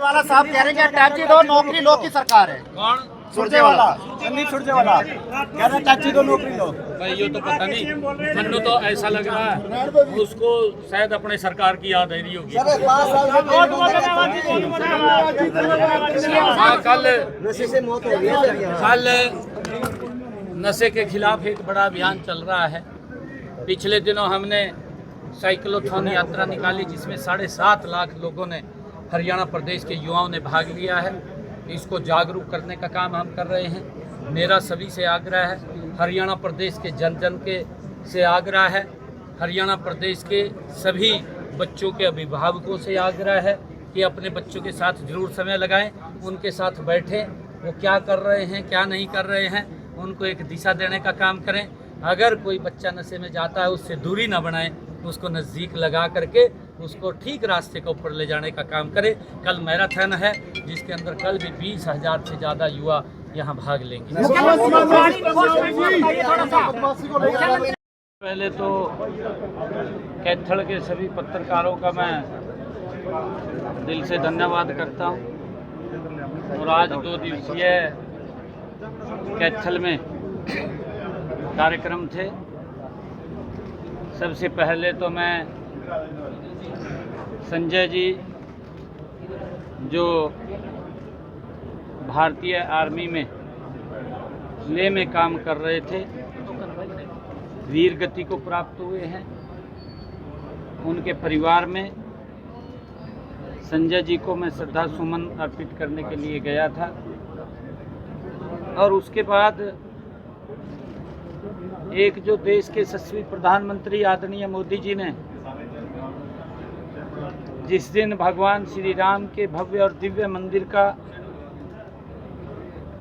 सुरजेवाला साहब कह रहे हैं कि टैक्सी दो नौकरी लो की सरकार है। कौन? सुरजेवाला, संदीप सुरजेवाला कह रहे हैं टैक्सी दो नौकरी लो। भाई ये तो पता नहीं, मन्नू तो ऐसा लग रहा है उसको शायद अपने सरकार की याद आ रही होगी। हाँ, कल नशे के खिलाफ एक बड़ा अभियान चल रहा है। पिछले दिनों हमने साइक्लोथॉन यात्रा निकाली जिसमें 7.5 लाख लोगों ने, हरियाणा प्रदेश के युवाओं ने भाग लिया है। इसको जागरूक करने का काम हम कर रहे हैं। मेरा सभी से आग्रह है, हरियाणा प्रदेश के जन जन के से आग्रह है, हरियाणा प्रदेश के सभी बच्चों के अभिभावकों से आग्रह है कि अपने बच्चों के साथ जरूर समय लगाएं, उनके साथ बैठें, वो क्या कर रहे हैं क्या नहीं कर रहे हैं उनको एक दिशा देने का काम करें। अगर कोई बच्चा नशे में जाता है उससे दूरी ना बनाएं, उसको नज़दीक लगा करके उसको ठीक रास्ते के ऊपर ले जाने का काम करें। कल मैराथन है जिसके अंदर कल भी 20,000 से ज़्यादा युवा यहाँ भाग लेंगे। पहले तो कैथल के सभी पत्रकारों का मैं दिल से धन्यवाद करता हूँ। और आज 2 दिवसीय कैथल में कार्यक्रम थे। सबसे पहले तो मैं संजय जी जो भारतीय आर्मी में लेह में काम कर रहे थे, वीर गति को प्राप्त हुए हैं, उनके परिवार में संजय जी को मैं श्रद्धा सुमन अर्पित करने के लिए गया था। और उसके बाद एक जो देश के यशस्वी प्रधानमंत्री आदरणीय मोदी जी ने जिस दिन भगवान श्री राम के भव्य और दिव्य मंदिर का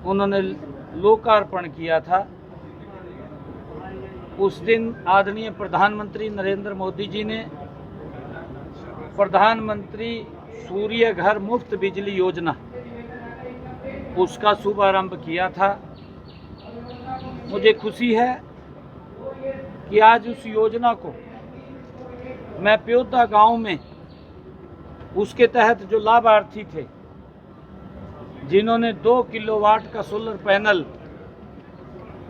उन्होंने लोकार्पण किया था, उस दिन आदरणीय प्रधानमंत्री नरेंद्र मोदी जी ने प्रधानमंत्री सूर्य घर मुफ्त बिजली योजना उसका शुभारंभ किया था। मुझे खुशी है कि आज उस योजना को मैं प्योदा गांव में उसके तहत जो लाभार्थी थे जिन्होंने 2 किलोवाट का सोलर पैनल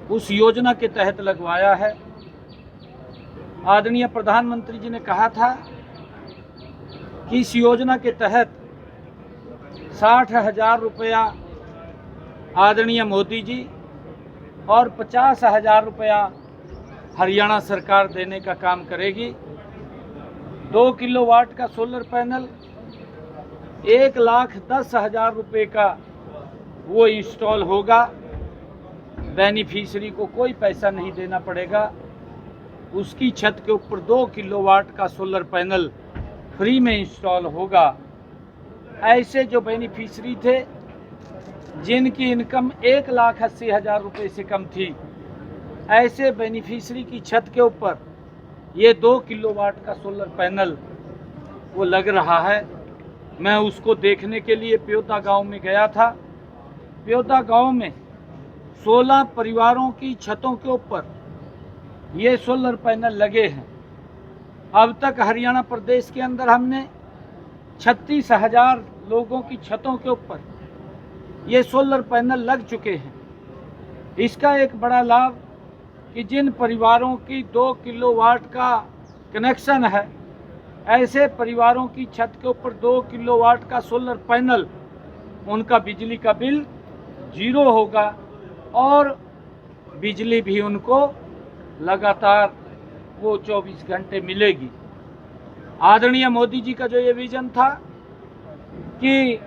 उस योजना के तहत लगवाया है, आदरणीय प्रधानमंत्री जी ने कहा था कि इस योजना के तहत 60,000 रुपया आदरणीय मोदी जी और 50,000 रुपया हरियाणा सरकार देने का काम करेगी। 2 किलोवाट का सोलर पैनल 1,10,000 रुपये का वो इंस्टॉल होगा। बेनिफिशरी को कोई पैसा नहीं देना पड़ेगा। उसकी छत के ऊपर 2 किलोवाट का सोलर पैनल फ्री में इंस्टॉल होगा। ऐसे जो बेनिफिशरी थे जिनकी इनकम 1,80,000 रुपये से कम थी, ऐसे बेनिफिशरी की छत के ऊपर ये 2 किलोवाट का सोलर पैनल वो लग रहा है। मैं उसको देखने के लिए प्योदा गांव में गया था। प्योदा गांव में 16 परिवारों की छतों के ऊपर ये सोलर पैनल लगे हैं। अब तक हरियाणा प्रदेश के अंदर हमने 36,000 लोगों की छतों के ऊपर ये सोलर पैनल लग चुके हैं। इसका एक बड़ा लाभ कि जिन परिवारों की 2 किलोवाट का कनेक्शन है, ऐसे परिवारों की छत के ऊपर 2 किलोवाट का सोलर पैनल, उनका बिजली का बिल 0 होगा और बिजली भी उनको लगातार वो 24 घंटे मिलेगी। आदरणीय मोदी जी का जो ये विजन था कि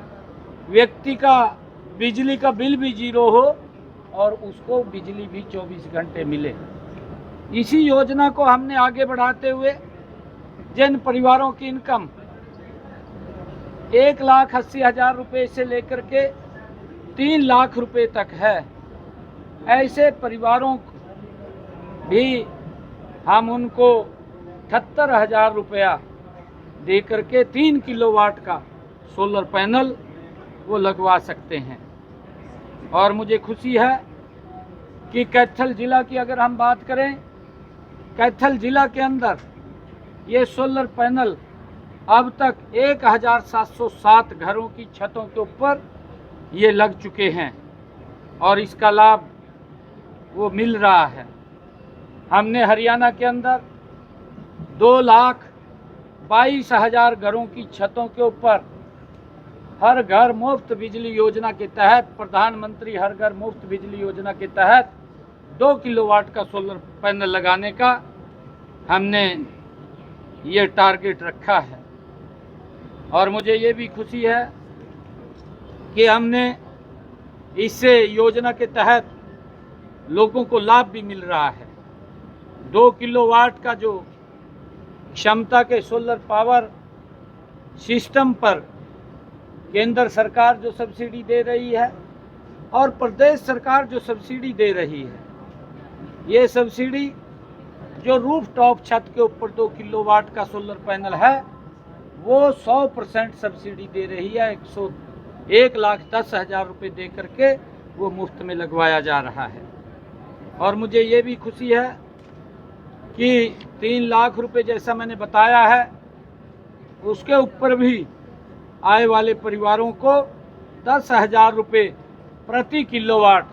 व्यक्ति का बिजली का बिल भी 0 हो और उसको बिजली भी 24 घंटे मिले, इसी योजना को हमने आगे बढ़ाते हुए जिन परिवारों की इनकम 1,80,000 रुपये से लेकर के 3 लाख रुपए तक है, ऐसे परिवारों भी हम उनको 78,000 रुपया दे करके 3 किलोवाट का सोलर पैनल वो लगवा सकते हैं। और मुझे खुशी है कि कैथल जिला की अगर हम बात करें, कैथल जिला के अंदर ये सोलर पैनल अब तक 1707 घरों की छतों के ऊपर ये लग चुके हैं और इसका लाभ वो मिल रहा है। हमने हरियाणा के अंदर 2,22,000 घरों की छतों के ऊपर हर घर मुफ्त बिजली योजना के तहत, प्रधानमंत्री हर घर मुफ्त बिजली योजना के तहत 2 किलोवाट का सोलर पैनल लगाने का हमने ये टारगेट रखा है। और मुझे ये भी खुशी है कि हमने इससे योजना के तहत लोगों को लाभ भी मिल रहा है। 2 किलोवाट का जो क्षमता के सोलर पावर सिस्टम पर केंद्र सरकार जो सब्सिडी दे रही है और प्रदेश सरकार जो सब्सिडी दे रही है, ये सब्सिडी जो रूफ टॉप छत के ऊपर 2 किलोवाट का सोलर पैनल है वो 100% सब्सिडी दे रही है। 1,10,000 रुपये दे करके वो मुफ्त में लगवाया जा रहा है। और मुझे ये भी खुशी है कि 3 लाख रुपए जैसा मैंने बताया है, उसके ऊपर भी आय वाले परिवारों को 10,000 रुपये प्रति किलोवाट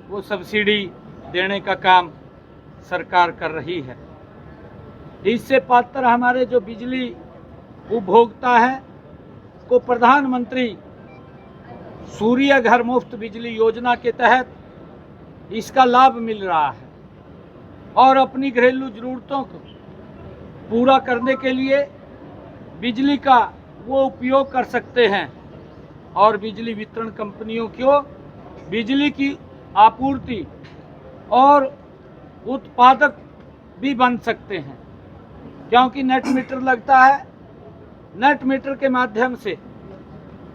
वो सब्सिडी देने का काम सरकार कर रही है। इससे पात्र हमारे जो बिजली उपभोक्ता है को प्रधानमंत्री सूर्य घर मुफ्त बिजली योजना के तहत इसका लाभ मिल रहा है और अपनी घरेलू ज़रूरतों को पूरा करने के लिए बिजली का वो उपयोग कर सकते हैं और बिजली वितरण कंपनियों को बिजली की आपूर्ति और उत्पादक भी बन सकते हैं, क्योंकि नेट मीटर लगता है। नेट मीटर के माध्यम से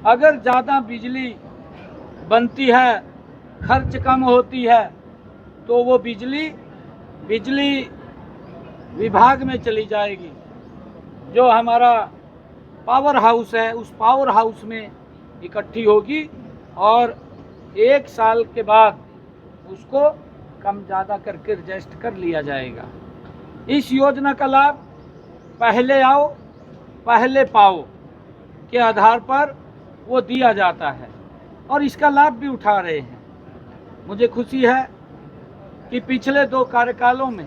अगर ज़्यादा बिजली बनती है, खर्च कम होती है, तो वो बिजली विभाग में चली जाएगी। जो हमारा पावर हाउस है उस पावर हाउस में इकट्ठी होगी और 1 साल के बाद उसको कम ज़्यादा करके एडजस्ट कर लिया जाएगा। इस योजना का लाभ पहले आओ पहले पाओ के आधार पर वो दिया जाता है और इसका लाभ भी उठा रहे हैं। मुझे खुशी है कि पिछले 2 कार्यकालों में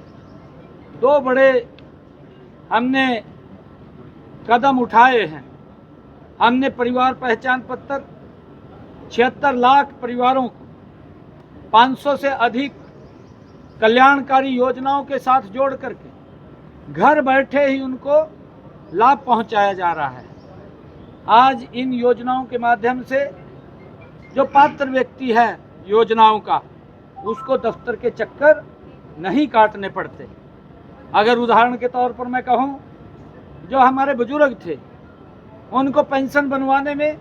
2 बड़े हमने कदम उठाए हैं। हमने परिवार पहचान पत्र 76 लाख परिवारों को 500 से अधिक कल्याणकारी योजनाओं के साथ जोड़ करके घर बैठे ही उनको लाभ पहुंचाया जा रहा है। आज इन योजनाओं के माध्यम से जो पात्र व्यक्ति है योजनाओं का, उसको दफ्तर के चक्कर नहीं काटने पड़ते। अगर उदाहरण के तौर पर मैं कहूं, जो हमारे बुजुर्ग थे उनको पेंशन बनवाने में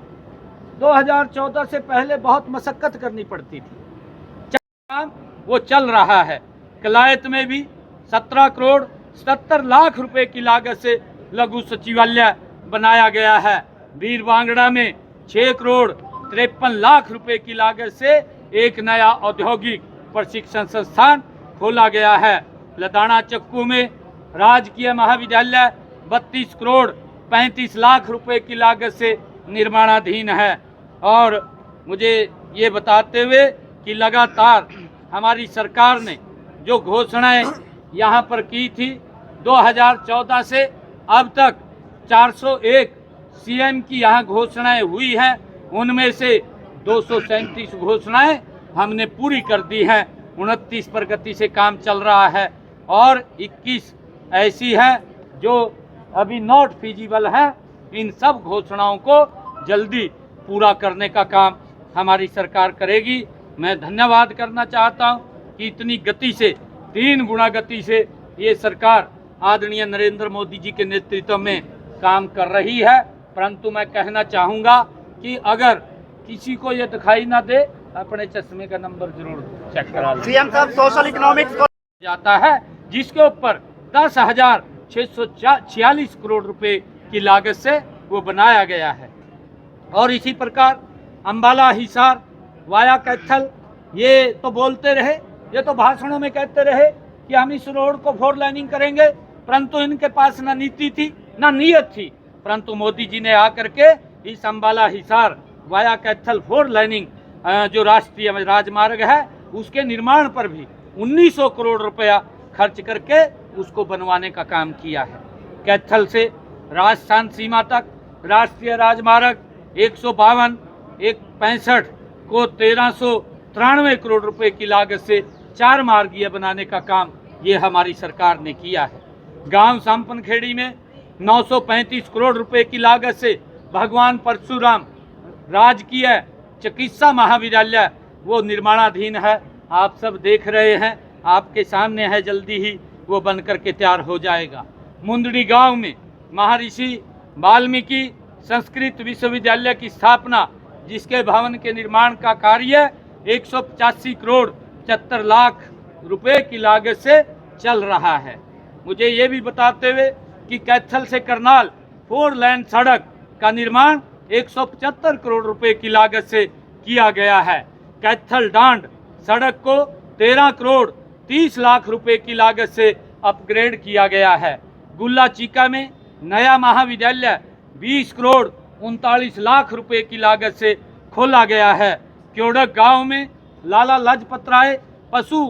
2014 से पहले बहुत मशक्कत करनी पड़ती थी। काम वो चल रहा है। कलायत में भी 17 करोड़ 77 लाख रुपए की लागत से लघु सचिवालय बनाया गया है। वीर बांगड़ा में 6 करोड़ 53 लाख रुपए की लागत से एक नया औद्योगिक प्रशिक्षण संस्थान खोला गया है। लदाना चक्कू में राजकीय महाविद्यालय 32 करोड़ 35 लाख रुपए की लागत से निर्माणाधीन है। और मुझे ये बताते हुए कि लगातार हमारी सरकार ने जो घोषणाएं यहाँ पर की थी, 2014 से अब तक 401 सीएम की यहाँ घोषणाएं हुई हैं। उनमें से 237 घोषणाएं हमने पूरी कर दी हैं। 29 पर गति से काम चल रहा है और 21 ऐसी है जो अभी नॉट फिजिबल है। इन सब घोषणाओं को जल्दी पूरा करने का काम हमारी सरकार करेगी। मैं धन्यवाद करना चाहता हूं कि इतनी गति से, 3 गुना गति से ये सरकार आदरणीय नरेंद्र मोदी जी के नेतृत्व में काम कर रही है। परंतु मैं कहना चाहूँगा कि अगर किसी को ये दिखाई ना दे, अपने चश्मे का नंबर जरूर चेक करा लें। सीएम साहब सोशल इकोनॉमिक्स जाता है जिसके ऊपर 10,646 करोड़ रुपए की लागत से वो बनाया गया है। और इसी प्रकार अंबाला हिसार वाया कैथल, ये तो बोलते रहे, ये तो भाषणों में कहते रहे कि हम इस रोड को 4 लाइनिंग करेंगे, परंतु इनके पास ना नीति थी ना नीयत थी परंतु मोदी जी ने आकर के इस अंबाला हिसार वाया कैथल 4 लाइनिंग जो राष्ट्रीय राजमार्ग है उसके निर्माण पर भी 1900 करोड़ रुपया खर्च करके उसको बनवाने का काम किया है। कैथल से राजस्थान सीमा तक राष्ट्रीय राजमार्ग 152 165 को 1393 करोड़ रुपए की लागत से 4 मार्गीय बनाने का काम ये हमारी सरकार ने किया है। गांव सांपनखेड़ी में 935 करोड़ रुपए की लागत से भगवान परशुराम राजकीय चिकित्सा महाविद्यालय वो निर्माणाधीन है, आप सब देख रहे हैं, आपके सामने है, जल्दी ही वो बनकर के तैयार हो जाएगा। मुंदड़ी गांव में महर्षि वाल्मीकि संस्कृत विश्वविद्यालय की स्थापना, जिसके भवन के निर्माण का कार्य 185 करोड़ 75 लाख रुपए की लागत से चल रहा है। मुझे ये भी बताते हुए कि कैथल से करनाल 4 लेन सड़क का निर्माण 175 करोड़ रुपए की लागत से किया गया है। कैथल डांड सड़क को 13 करोड़ 30 लाख रुपए की लागत से अपग्रेड किया गया है। गुल्ला चीका में नया महाविद्यालय 20 करोड़ 39 लाख रुपए की लागत से खोला गया है। क्योड़क गांव में लाला लाजपत राय पशु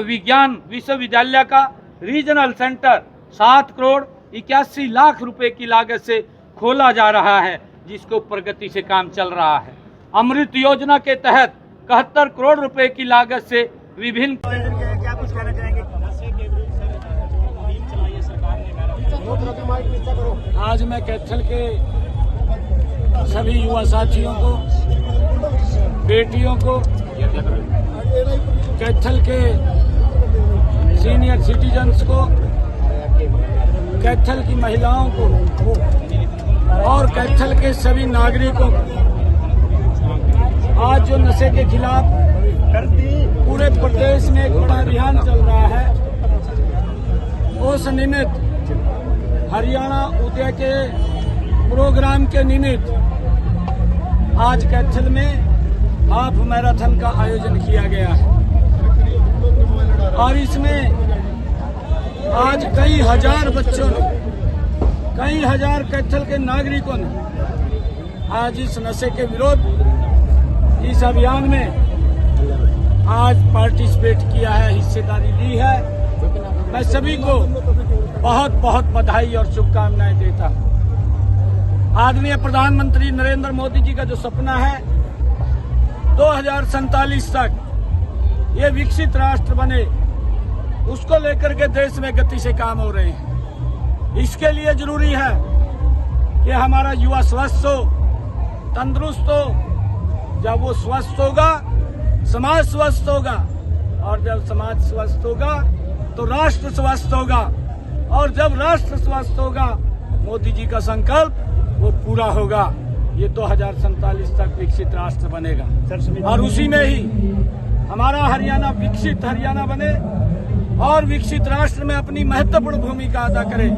विज्ञान विश्वविद्यालय का रीजनल सेंटर 7 करोड़ 81 लाख रुपए की लागत से खोला जा रहा है, जिसको प्रगति से काम चल रहा है। अमृत योजना के तहत 71 करोड़ रुपए की लागत से विभिन्न क्या कुछ कहना चाहेंगे? आज मैं कैथल के सभी युवा साथियों को, बेटियों को, कैथल के सीनियर सिटीजन्स को, कैथल की महिलाओं को और कैथल के सभी नागरिकों को आज जो नशे के खिलाफ पूरे प्रदेश में एक बड़ा अभियान चल रहा है, उस निमित्त हरियाणा उदय के प्रोग्राम के निमित्त आज कैथल में हाफ मैराथन का आयोजन किया गया है और इसमें आज कई हजार बच्चों ने, कई हजार कैथल के नागरिकों ने आज इस नशे के विरोध इस अभियान में आज पार्टिसिपेट किया है, हिस्सेदारी ली है। मैं सभी को बहुत बहुत बधाई और शुभकामनाएं देता हूं। आदरणीय प्रधानमंत्री नरेंद्र मोदी जी का जो सपना है 2047 तक ये विकसित राष्ट्र बने, उसको लेकर के देश में गति से काम हो रहे हैं। इसके लिए जरूरी है कि हमारा युवा स्वस्थ हो, तंदुरुस्त हो। जब वो स्वस्थ होगा, समाज स्वस्थ होगा और जब समाज स्वस्थ होगा तो राष्ट्र स्वस्थ होगा और जब राष्ट्र स्वस्थ होगा मोदी जी का संकल्प वो पूरा होगा। ये 2047 तक विकसित राष्ट्र बनेगा और उसी में ही हमारा हरियाणा विकसित हरियाणा बने और विकसित राष्ट्र में अपनी महत्वपूर्ण भूमिका अदा करे।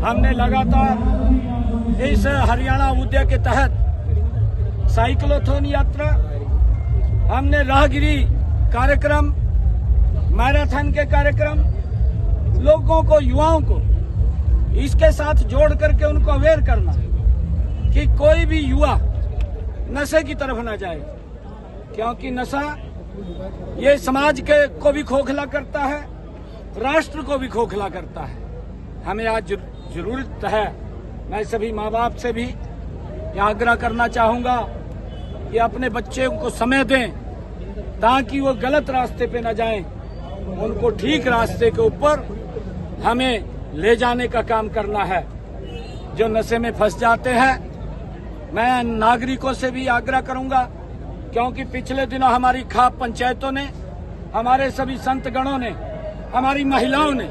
हमने लगातार इस हरियाणा उदय के तहत साइक्लोथॉन यात्रा, हमने राहगिरी कार्यक्रम, मैराथन के कार्यक्रम, लोगों को, युवाओं को इसके साथ जोड़ करके उनको अवेयर करना कि कोई भी युवा नशे की तरफ न जाए, क्योंकि नशा ये समाज के को भी खोखला करता है, राष्ट्र को भी खोखला करता है। हमें आज जरूरत है, मैं सभी माँ बाप से भी आग्रह करना चाहूंगा कि अपने बच्चे को समय दें ताकि वो गलत रास्ते पे न जाएं, उनको ठीक रास्ते के ऊपर हमें ले जाने का काम करना है। जो नशे में फंस जाते हैं, मैं नागरिकों से भी आग्रह करूंगा, क्योंकि पिछले दिनों हमारी खाप पंचायतों ने, हमारे सभी संत गणों ने, हमारी महिलाओं ने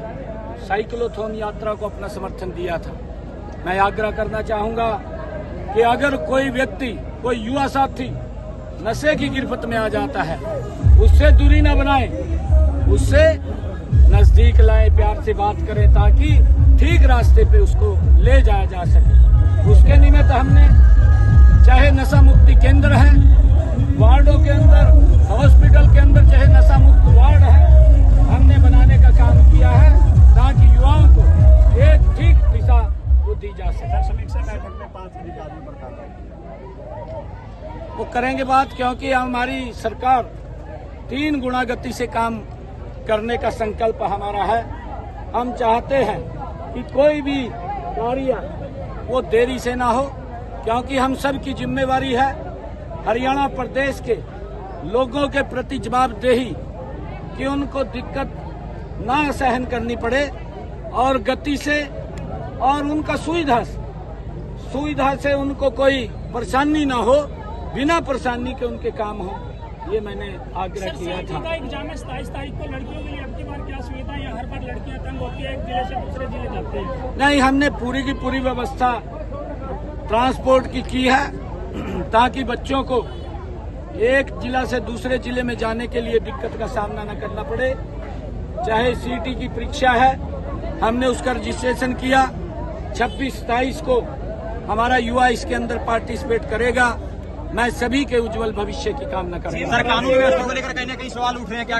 साइक्लोथॉन यात्रा को अपना समर्थन दिया था। मैं आग्रह करना चाहूंगा कि अगर कोई व्यक्ति, कोई युवा साथी नशे की गिरफ्त में आ जाता है, उससे दूरी न बनाए, उससे नजदीक लाए, प्यार से बात करें ताकि ठीक रास्ते पे उसको ले जाया जा सके। उसके निमित्त हमने चाहे नशा मुक्ति केंद्र है, वार्डों के अंदर, हॉस्पिटल के अंदर चाहे नशा मुक्त वार्ड है, हमने बनाने का काम किया है ताकि युवाओं को एक ठीक दिशा को दी जा सके। वो करेंगे बात, क्योंकि हमारी सरकार 3 गुना गति से काम करने का संकल्प हमारा है। हम चाहते हैं कि कोई भी कार्य वो देरी से ना हो, क्योंकि हम सब की जिम्मेवारी है हरियाणा प्रदेश के लोगों के प्रति जवाबदेही कि उनको दिक्कत ना सहन करनी पड़े और गति से और उनका सुविधा से उनको कोई परेशानी ना हो, बिना परेशानी के उनके काम हो, ये मैंने आग्रह किया था। एग्जाम है 27 तारीख को, लड़कियों के लिए अब की बार क्या सुविधा है? हर बार लड़कियां तंग होती है, एक जिले से दूसरे जिले जाते हैं। नहीं, हमने पूरी की पूरी व्यवस्था ट्रांसपोर्ट की है ताकि बच्चों को एक जिला से दूसरे जिले में जाने के लिए दिक्कत का सामना न करना पड़े। चाहे सीटी की परीक्षा है, हमने उसका रजिस्ट्रेशन किया, 26-27 को हमारा युवा इसके अंदर पार्टिसिपेट करेगा। मैं सभी के उज्जवल भविष्य की कामना करूंगा। सर, कानून व्यवस्था को लेकर कहीं ना कहीं सवाल उठ रहे हैं क्या?